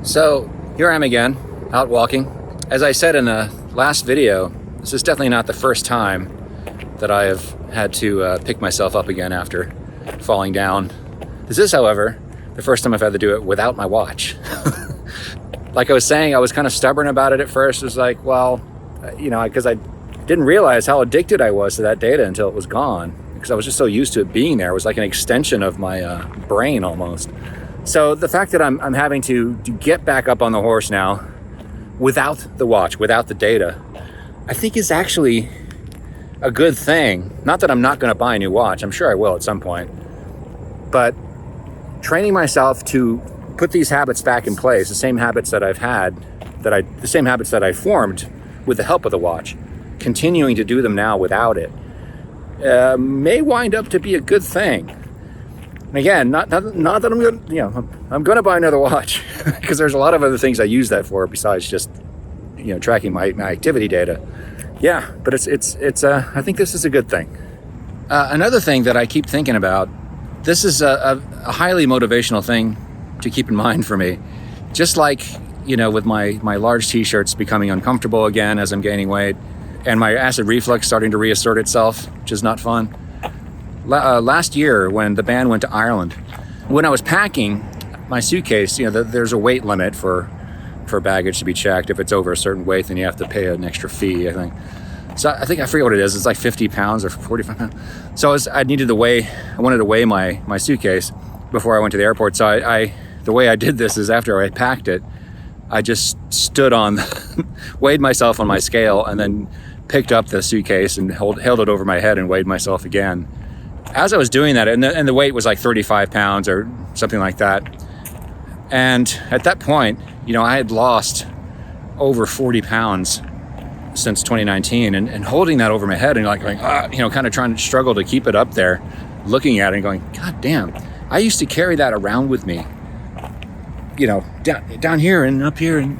So here I am again, out walking. As I said in the last video, this is definitely not the first time that I have had to pick myself up again after falling down. This is, however, the first time I've had to do it without my watch. Like I was saying, I was kind of stubborn about it at first. It was like, well, because I didn't realize how addicted I was to that data until it was gone, because I was just so used to it being there. It was like an extension of my brain almost. So the fact that I'm having to get back up on the horse now without the watch, without the data, I think is actually a good thing. Not that I'm not going to buy a new watch. I'm sure I will at some point. But training myself to put these habits back in place, the same habits that I've had, the same habits that I formed with the help of the watch, continuing to do them now without it, may wind up to be a good thing. And again, not that I'm going, I'm going to buy another watch because there's a lot of other things I use that for besides just, tracking my activity data. Yeah, but it's I think this is a good thing. Another thing that I keep thinking about, this is a highly motivational thing to keep in mind for me. Just like, with my large t-shirts becoming uncomfortable again as I'm gaining weight, and my acid reflux starting to reassert itself, which is not fun. Last year, when the band went to Ireland, when I was packing my suitcase, there's a weight limit for baggage to be checked. If it's over a certain weight, then you have to pay an extra fee, I think. So I forget what it is. It's like 50 pounds or 45 pounds. So I wanted to weigh my suitcase before I went to the airport. So the way I did this is after I packed it, I just stood weighed myself on my scale, and then picked up the suitcase and held it over my head and weighed myself again. As I was doing that, and the weight was like 35 pounds or something like that. And at that point, I had lost over 40 pounds since 2019, and holding that over my head and kind of trying to struggle to keep it up there, looking at it and going, God damn, I used to carry that around with me, down here and up here, and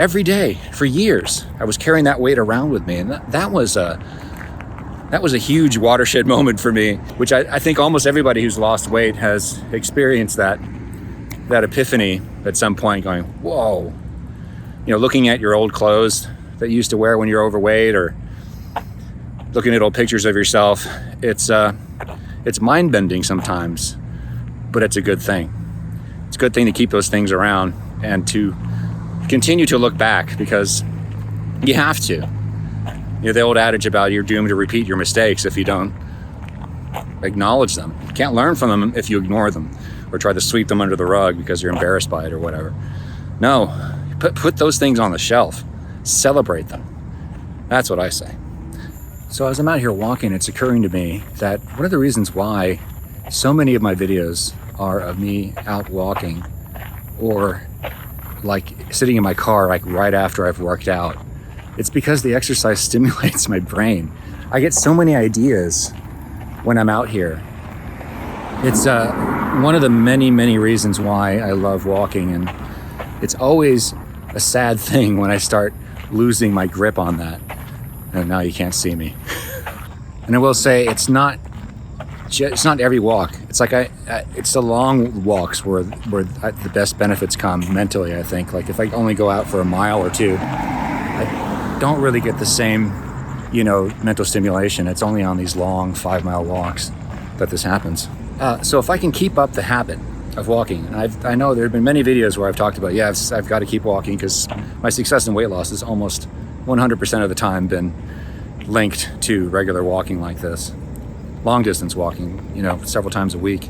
every day for years. I was carrying that weight around with me, and that was a huge watershed moment for me, which I think almost everybody who's lost weight has experienced that epiphany at some point, going, whoa, looking at your old clothes that you used to wear when you're overweight, or looking at old pictures of yourself. It's mind-bending sometimes, but it's a good thing. It's a good thing to keep those things around and to continue to look back, because you have to. The old adage about you're doomed to repeat your mistakes if you don't acknowledge them. You can't learn from them if you ignore them or try to sweep them under the rug because you're embarrassed by it or whatever. No, put those things on the shelf. Celebrate them. That's what I say. So as I'm out here walking, it's occurring to me that one of the reasons why so many of my videos are of me out walking, or like sitting in my car like right after I've worked out, it's because the exercise stimulates my brain. I get so many ideas when I'm out here. It's one of the many, many reasons why I love walking, and it's always a sad thing when I start losing my grip on that. And now you can't see me. And I will say, it's not every walk. It's like it's the long walks where the best benefits come mentally, I think. Like if I only go out for a mile or two, I don't really get the same, mental stimulation. It's only on these long 5-mile walks that this happens. So if I can keep up the habit of walking, and I know there have been many videos where I've talked about, I've got to keep walking because my success in weight loss has almost 100% of the time been linked to regular walking like this. Long distance walking, several times a week.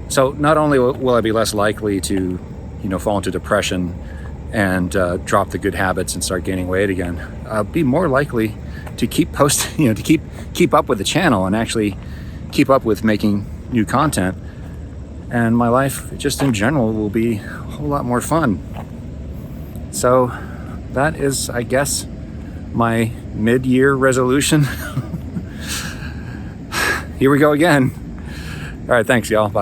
So not only will I be less likely to, fall into depression and drop the good habits and start gaining weight again, I'll be more likely to keep posting, to keep up with the channel and actually keep up with making new content. And my life just in general will be a whole lot more fun. So that is, I guess, my mid-year resolution. Here we go again. All right, thanks, y'all. Bye.